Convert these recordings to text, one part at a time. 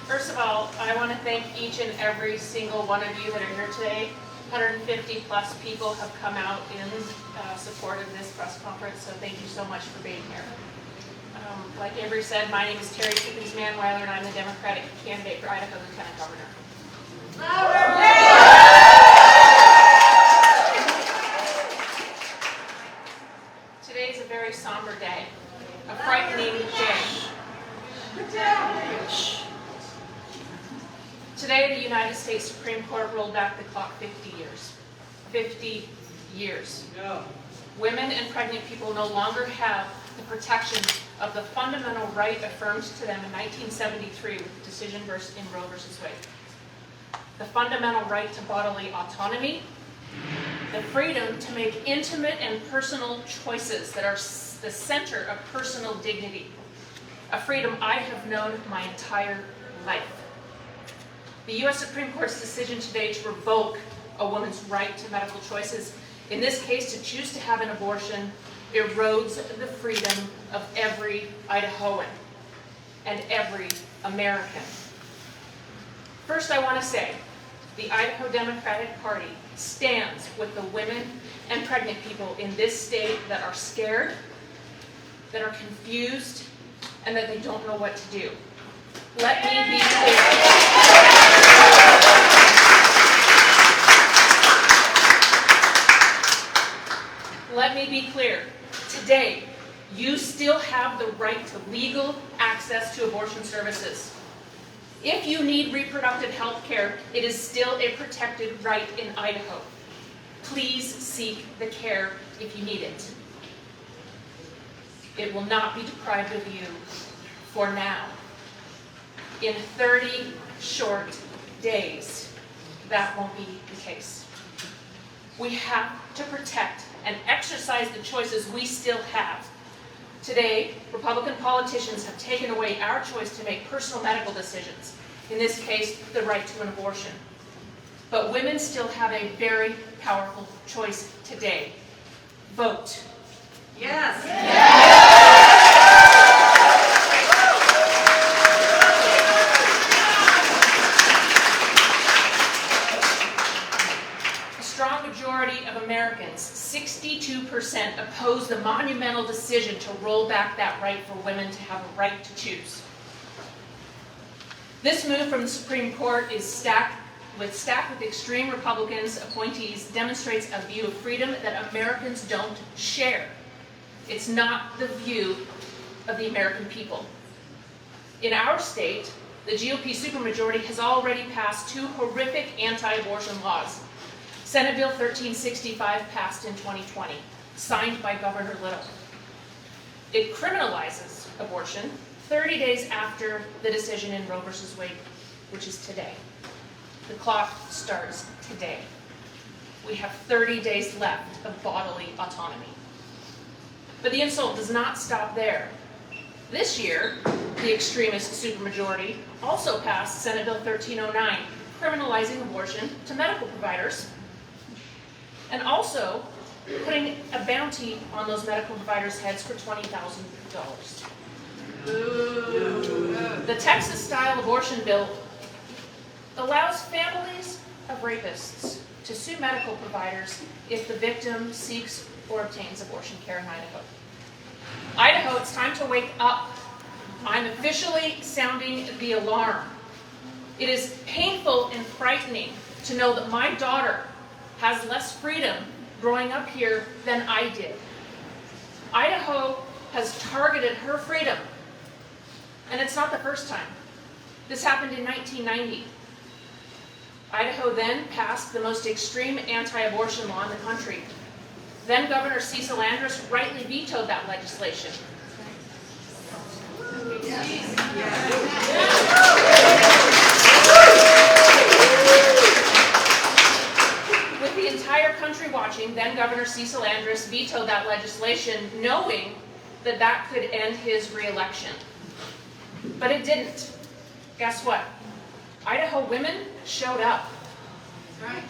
First of all, I want to thank each and every single one of you that are here today. 150 plus people have come out in support of this press conference, so thank you so much for being here. Like Avery said, my name is Terri Pickens Manweiler, and I'm the Democratic candidate for Idaho Lieutenant Governor. Today is a very somber day, a frightening day. Today, the United States Supreme Court rolled back the clock 50 years. 50 years. Yeah. Women and pregnant people no longer have the protection of the fundamental right affirmed to them in 1973 with the decision in Roe v. Wade. The fundamental right to bodily autonomy, the freedom to make intimate and personal choices that are the center of personal dignity, a freedom I have known my entire life. The U.S. Supreme Court's decision today to revoke a woman's right to medical choices, in this case to choose to have an abortion, erodes the freedom of every Idahoan and every American. First, I want to say, the Idaho Democratic Party stands with the women and pregnant people in this state that are scared, that are confused, and that they don't know what to do. Let me be clear. Let me be clear. Today, you still have the right to legal access to abortion services. If you need reproductive health care, it is still a protected right in Idaho. Please seek the care if you need it. It will not be deprived of you for now. In 30 short days, that won't be the case. We have to protect and exercise the choices we still have. Today, Republican politicians have taken away our choice to make personal medical decisions, in this case, the right to an abortion. But women still have a very powerful choice today. Vote. Yes. A strong majority of Americans, 62%, oppose the monumental decision to roll back that right for women to have a right to choose. This move from the Supreme Court is stacked with extreme Republicans appointees demonstrates a view of freedom that Americans don't share. It's not the view of the American people. In our state, the GOP supermajority has already passed two horrific anti-abortion laws. Senate Bill 1365 passed in 2020, signed by Governor Little. It criminalizes abortion 30 days after the decision in Roe v. Wade, which is today. The clock starts today. We have 30 days left of bodily autonomy. But the insult does not stop there. This year, the extremist supermajority also passed Senate Bill 1309, criminalizing abortion to medical providers, and also putting a bounty on those medical providers' heads for $20,000. The Texas-style abortion bill allows families of rapists to sue medical providers if the victim seeks or obtains abortion care in Idaho. Idaho, it's time to wake up. I'm officially sounding the alarm. It is painful and frightening to know that my daughter has less freedom growing up here than I did. Idaho has targeted her freedom, and it's not the first time. This happened in 1990. Idaho then passed the most extreme anti-abortion law in the country. Then Governor Cecil Andrus rightly vetoed that legislation. With the entire country watching, then Governor Cecil Andrus vetoed that legislation, knowing that that could end his re-election. But it didn't. Guess what? Idaho women showed up. Right.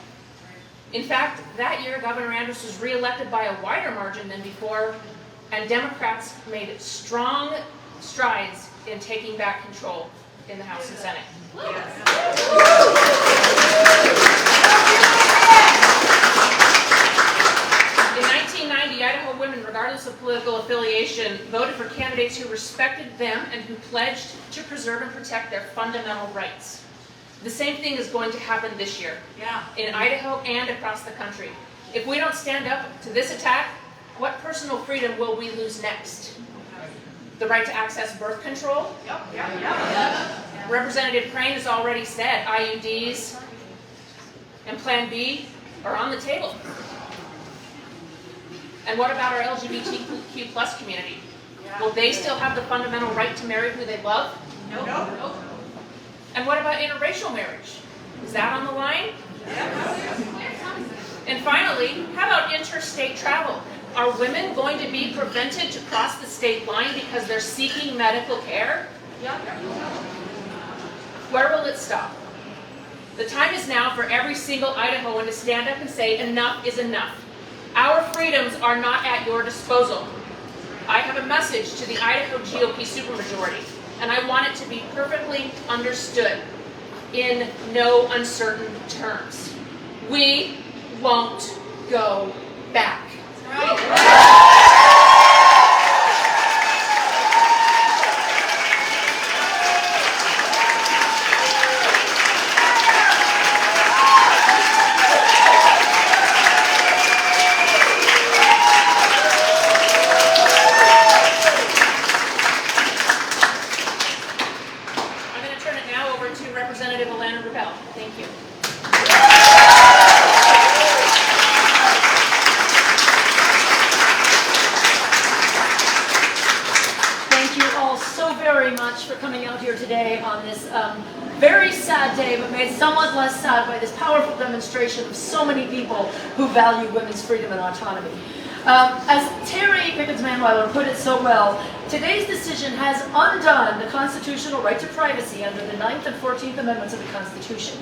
In fact, that year, Governor Andrus was re-elected by a wider margin than before, and Democrats made strong strides in taking back control. in the House and Senate. In 1990, Idaho women, regardless of political affiliation, voted for candidates who respected them and who pledged to preserve and protect their fundamental rights. The same thing is going to happen this year in Idaho and across the country. If we don't stand up to this attack, what personal freedom will we lose next? The right to access birth control? Representative Crane has already said IUDs and Plan B are on the table. And what about our LGBTQ plus community? Will they still have the fundamental right to marry who they love? Nope. And what about interracial marriage? Is that on the line? And finally, how about interstate travel? Are women going to be prevented to cross the state line because they're seeking medical care? Where will it stop? The time is now for every single Idahoan to stand up and say, enough is enough. Our freedoms are not at your disposal. I have a message to the Idaho GOP supermajority, and I want it to be perfectly understood in no uncertain terms. We won't go back. I'm going to turn it now over to Representative Ilana Rubel. Thank you. Thank you all so very much for coming out here today on this very sad day, but made somewhat less sad by this powerful demonstration of so many people who value women's freedom and autonomy. As Terri Pickens Manweiler put it so well, today's decision has undone the constitutional right to privacy under the 9th and 14th Amendments of the Constitution.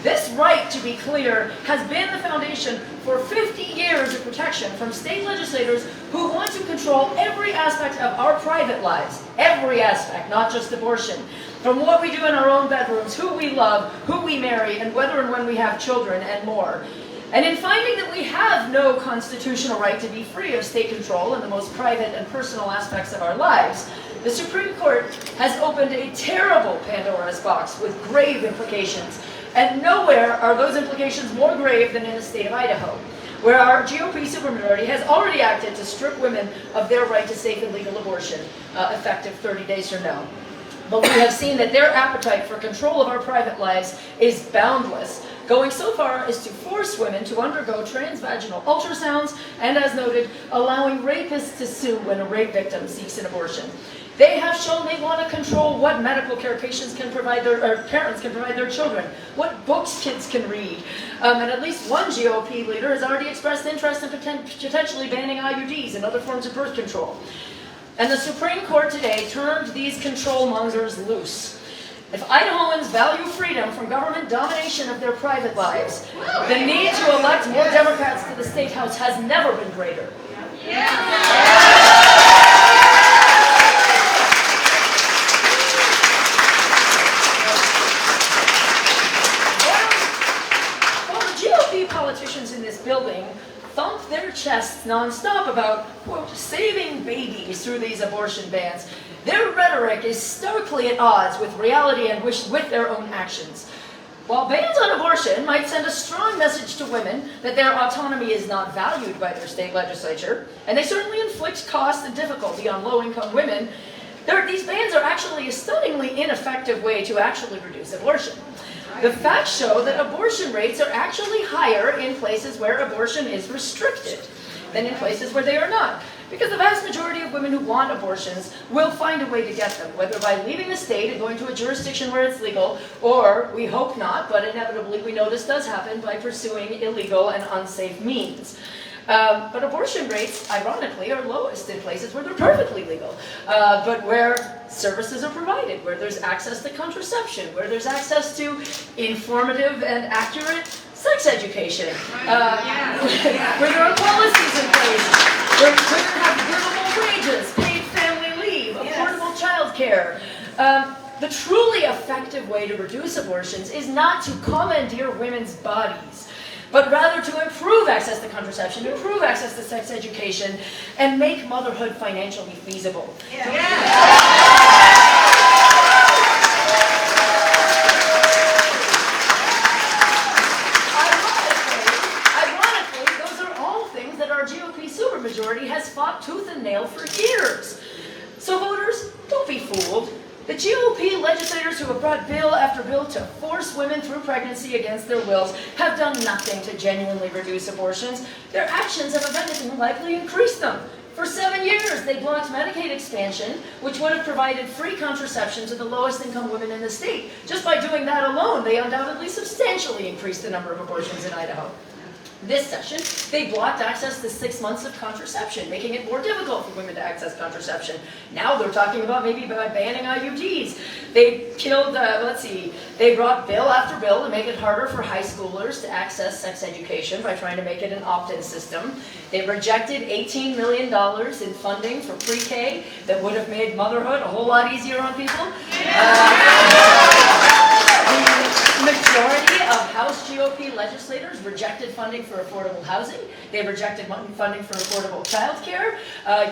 This right, to be clear, has been the foundation for 50 years of protection from state legislators who want to control every aspect of our private lives. Every aspect, not just abortion. From what we do in our own bedrooms, who we love, who we marry, and whether and when we have children, and more. And in finding that we have no constitutional right to be free of state control in the most private and personal aspects of our lives, the Supreme Court has opened a terrible Pandora's box with grave implications. And nowhere are those implications more grave than in the state of Idaho, where our GOP supermajority has already acted to strip women of their right to safe and legal abortion, effective 30 days from now. But we have seen that their appetite for control of our private lives is boundless, going so far as to force women to undergo transvaginal ultrasounds and, as noted, allowing rapists to sue when a rape victim seeks an abortion. They have shown they want to control what medical care patients can provide or parents can provide their children, what books kids can read. And at least one GOP leader has already expressed interest in potentially banning IUDs and other forms of birth control. And the Supreme Court today turned these control mongers loose. If Idahoans value freedom from government domination of their private lives, the need to elect more Democrats to the State House has never been greater. Politicians in this building thump their chests nonstop about, quote, saving babies through these abortion bans. Their rhetoric is starkly at odds with reality and with their own actions. While bans on abortion might send a strong message to women that their autonomy is not valued by their state legislature, and they certainly inflict cost and difficulty on low-income women, these bans are actually a stunningly ineffective way to actually reduce abortion. The facts show that abortion rates are actually higher in places where abortion is restricted than in places where they are not. Because the vast majority of women who want abortions will find a way to get them, whether by leaving the state and going to a jurisdiction where it's legal, or, we hope not, but inevitably we know this does happen, by pursuing illegal and unsafe means. But abortion rates, ironically, are lowest in places where they're perfectly legal, but where services are provided, where there's access to contraception, where there's access to informative and accurate sex education, where there are policies in place, where women have livable wages, paid family leave, affordable child care. the truly effective way to reduce abortions is not to commandeer women's bodies, but rather to improve access to contraception, improve access to sex education, and make motherhood financially feasible. Ironically, those are all things that our GOP supermajority has fought tooth and nail for years. So voters, don't be fooled. The GOP legislators who have brought bill after bill to force women through pregnancy against their wills have done nothing to genuinely reduce abortions. Their actions have, if anything, likely increased them. For 7 years, they blocked Medicaid expansion, which would have provided free contraception to the lowest income women in the state. Just by doing that alone, they undoubtedly substantially increased the number of abortions in Idaho. This session, they blocked access to 6 months of contraception, making it more difficult for women to access contraception. Now they're talking about maybe banning IUDs. They killed, they brought bill after bill to make it harder for high schoolers to access sex education by trying to make it an opt-in system. They rejected $18 million in funding for pre-K that would have made motherhood a whole lot easier on people. The majority of House GOP legislators rejected funding for affordable housing. They rejected funding for affordable child care.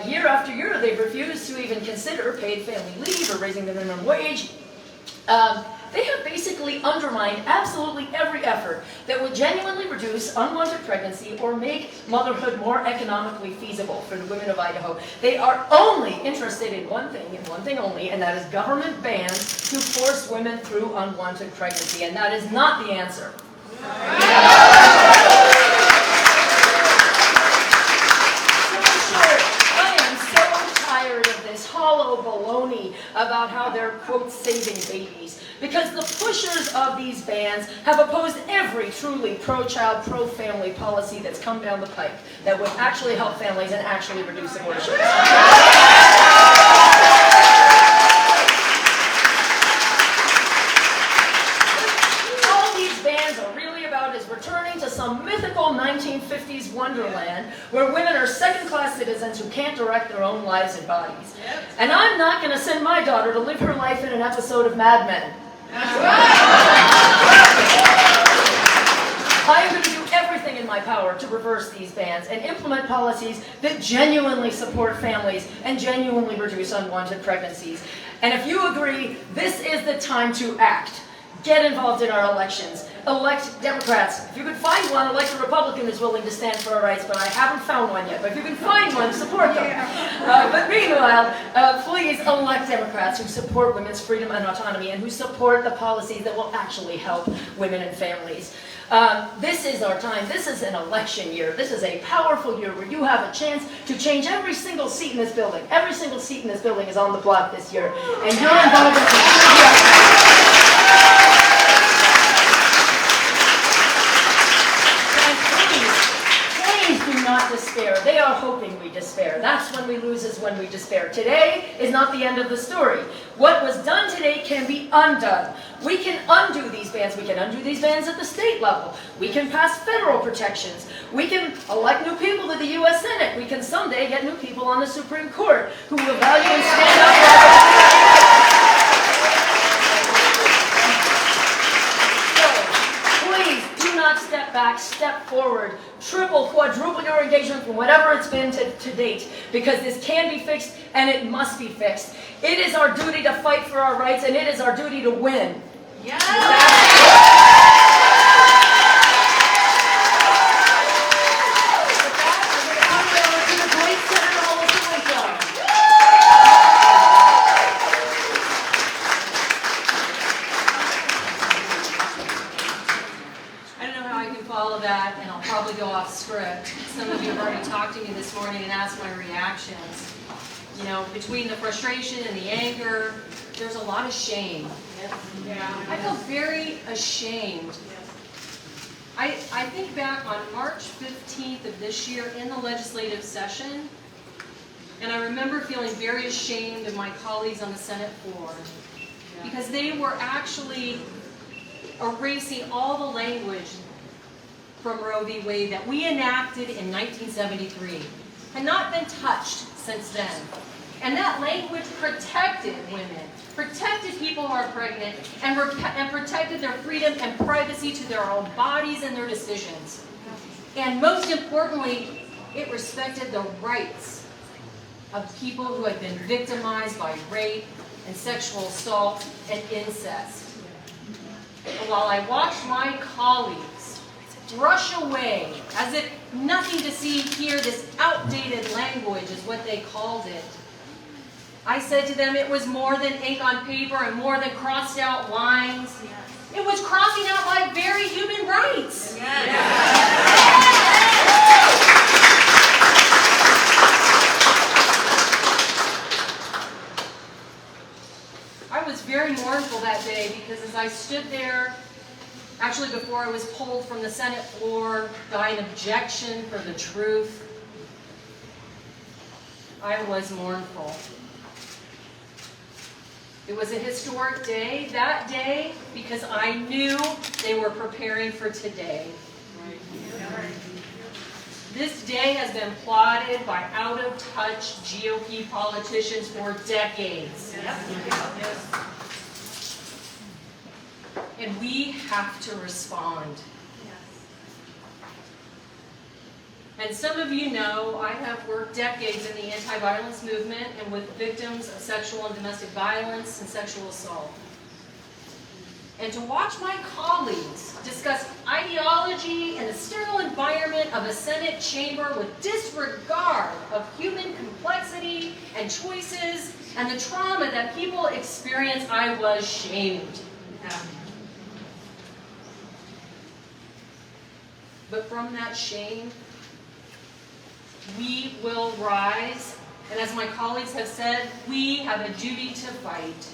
Year after year, they've refused to even consider paid family leave or raising the minimum wage. They have basically undermined absolutely every effort that would genuinely reduce unwanted pregnancy or make motherhood more economically feasible for the women of Idaho. They are only interested in one thing and one thing only, and that is government bans to force women through unwanted pregnancy, and that is not the answer. Hollow baloney about how they're, quote, saving babies. Because the pushers of these bans have opposed every truly pro-child, pro-family policy that's come down the pike that would actually help families and actually reduce abortions. All these bans are really about is returning to some mythical 1950s wonderland where women are second-class citizens who can't direct their own lives and bodies. And I'm not going to send my daughter to live her life in an episode of Mad Men. That's right! I am going to do everything in my power to reverse these bans and implement policies that genuinely support families and genuinely reduce unwanted pregnancies. And if you agree, this is the time to act. Get involved in our elections. Elect Democrats. If you can find one, elect a Republican who's willing to stand for our rights, but I haven't found one yet. But if you can find one, support them. But meanwhile, please elect Democrats who support women's freedom and autonomy and who support the policies that will actually help women and families. This is our time. This is an election year. This is a powerful year where you have a chance to change every single seat in this building. Every single seat in this building is on the block this year. And your involvement not despair. They are hoping we despair. That's when we lose, is when we despair. Today is not the end of the story. What was done today can be undone. We can undo these bans. We can undo these bans at the state level. We can pass federal protections. We can elect new people to the U.S. Senate. We can someday get new people on the Supreme Court who will value and stand up step back, step forward, triple, quadruple your engagement from whatever it's been to date, because this can be fixed and it must be fixed. It is our duty to fight for our rights, and it is our duty to win. Yes. that, and I'll probably go off script. Some of you have already talked to me this morning and asked my reactions. You know, between the frustration and the anger, there's a lot of shame. Yeah. I feel very ashamed. I think back on March 15th of this year in the legislative session, and I remember feeling very ashamed of my colleagues on the Senate floor, because they were actually erasing all the language from Roe v. Wade that we enacted in 1973, had not been touched since then. And that language protected women, protected people who are pregnant, and protected their freedom and privacy to their own bodies and their decisions. And most importantly, it respected the rights of people who had been victimized by rape and sexual assault and incest. And while I watched my colleagues brush away, as if nothing to see here, this outdated language is what they called it, I said to them it was more than ink on paper and more than crossed out lines. It was crossing out my very human rights. I was very mournful that day because as I stood there, actually before I was pulled from the Senate floor by an objection for the truth, I was mournful. It was a historic day, that day, because I knew they were preparing for today. This day has been plotted by out-of-touch GOP politicians for decades. And we have to respond. And some of you know I have worked decades in the anti-violence movement and with victims of sexual and domestic violence and sexual assault. And to watch my colleagues discuss ideology in the sterile environment of a Senate chamber with disregard of human complexity and choices and the trauma that people experience, I was shamed. But from that shame, we will rise, and as my colleagues have said, we have a duty to fight.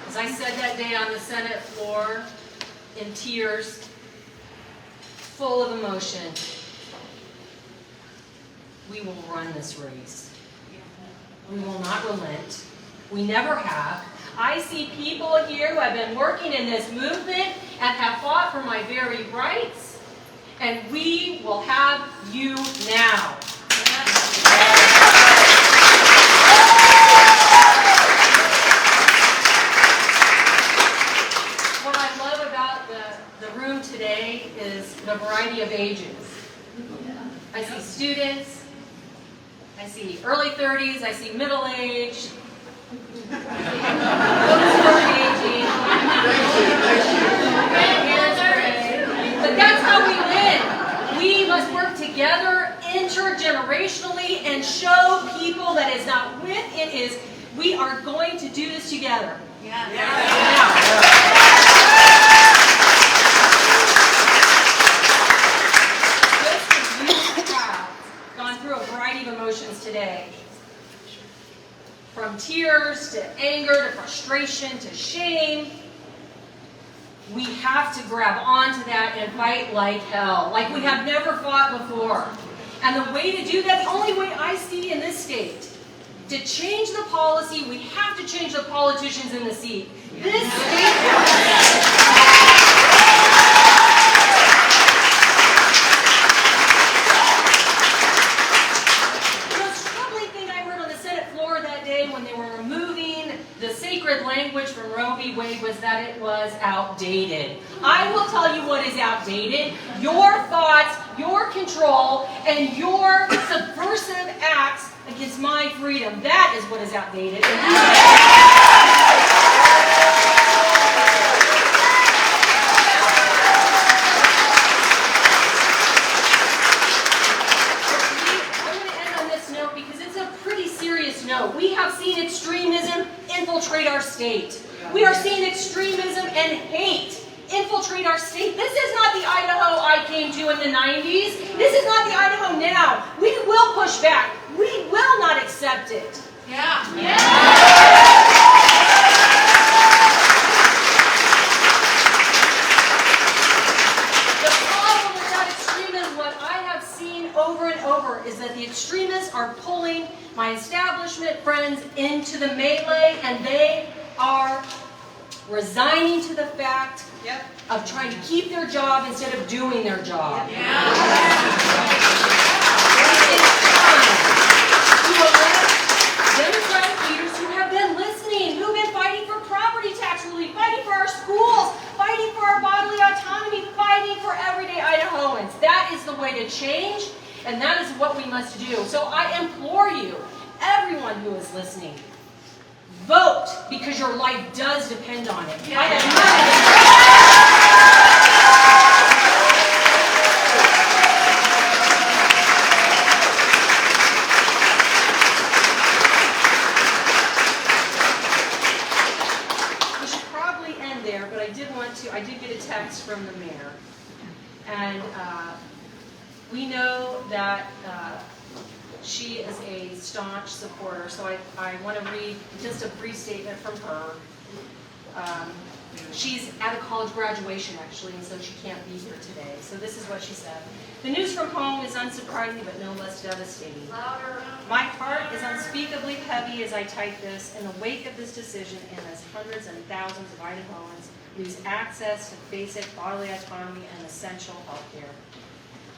As I said that day on the Senate floor, in tears, full of emotion, we will run this race. We will not relent. We never have. I see people here who have been working in this movement and have fought for my very rights, and we will have you now. What I love about the room today is the variety of ages. I see students, I see early 30s, I see middle-aged, those who are aging. But that's how we win. We must work together intergenerationally and show people that it's not with, it is, we are going to do this together. Today. From tears to anger to frustration to shame, we have to grab onto that and fight like hell, like we have never fought before. And the way to do that, the only way I see in this state, to change the policy, we have to change the politicians in the seat. This state language from Roe v. Wade was that it was outdated. I will tell you what is outdated. Your thoughts, your control, and your subversive acts against my freedom. That is what is outdated. I'm going to end on this note because it's a pretty serious note. We have seen extremism infiltrate our state. We are seeing extremism and hate infiltrate our state. This is not the Idaho I came to in the 90s. This is not the Idaho now. We will push back. We will not accept it. The problem with that extremism, what I have seen over and over, is that the extremists are pulling my establishment friends into the melee, and they are resigning to the fact Yep. of trying to keep their job instead of doing their job. To elect Democratic leaders who have been listening, who've been fighting for property tax relief, fighting for our schools, fighting for our bodily autonomy, fighting for everyday Idahoans. That is the way to change, and that is what we must do. So I implore you, everyone who is listening, vote, because your life does depend on it. I have We should probably end there, but I did get a text from the mayor. And we know that she is a staunch supporter, so I want to read just a brief statement from her. She's at a college graduation, actually, and so she can't be here today. So this is what she said. The news from home is unsurprising, but no less devastating. My heart is unspeakably heavy as I type this in the wake of this decision, and as hundreds and thousands of Idahoans lose access to basic bodily autonomy and essential health care.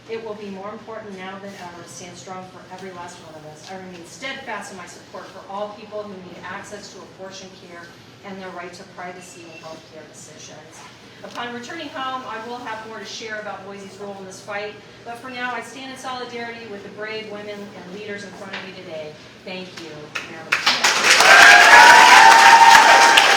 It will be more important now than ever to stand strong for every last one of us. I remain steadfast in my support for all people who need access to abortion care and their right to privacy in health care decisions. Upon returning home, I will have more to share about Boise's role in this fight, but for now, I stand in solidarity with the brave women and leaders in front of me today. Thank you.